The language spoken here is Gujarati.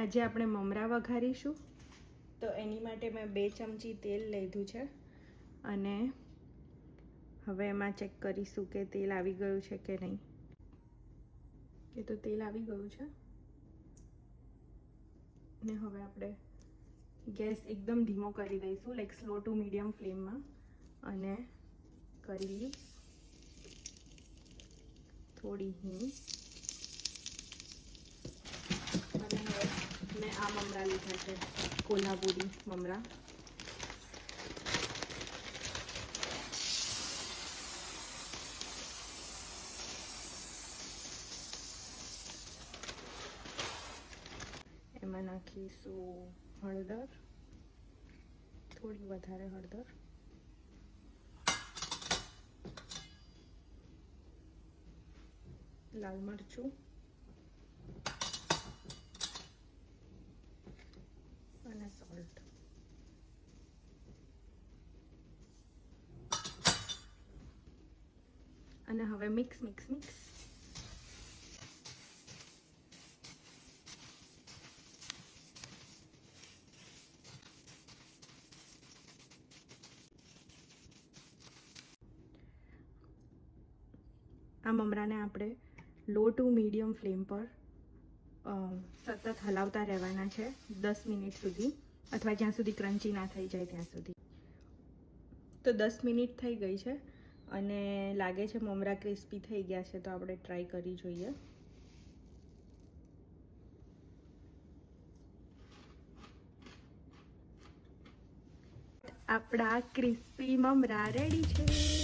આજે આપણે મમરા વઘારીશું, તો એની માટે મેં 2 ચમચી તેલ લીધું છે અને હવે એમાં ચેક કરીશું કે તેલ આવી ગયું છે કે નહીં. કે તો તેલ આવી ગયું છે ને હવે આપણે ગેસ એકદમ ધીમો કરી દઈશું, લાઈક સ્લો ટુ મીડિયમ ફ્લેમમાં, અને કરી થોડી હિંગ. અને હવે મેં આ મમરા લીધા છે, કોલ્હાપુરી મમરા. એમાં નાખીશું હળદર, થોડી વધારે હળદર, લાલ મરચું અને સોલ્ટ. અને હવે મિક્સ. આ મમરાને આપણે લો ટુ મીડિયમ ફ્લેમ પર સતત હલાવતા રહેવાના છે 10 મિનિટ સુધી, અથવા જ્યાં સુધી ક્રન્ચી ના થઈ જાય ત્યાં સુધી. તો 10 મિનિટ થઈ ગઈ છે અને લાગે છે મમરા ક્રિસ્પી થઈ ગયા છે, તો આપણે ટ્રાય કરી જોઈએ. આપણા ક્રિસ્પી મમરા રેડી છે.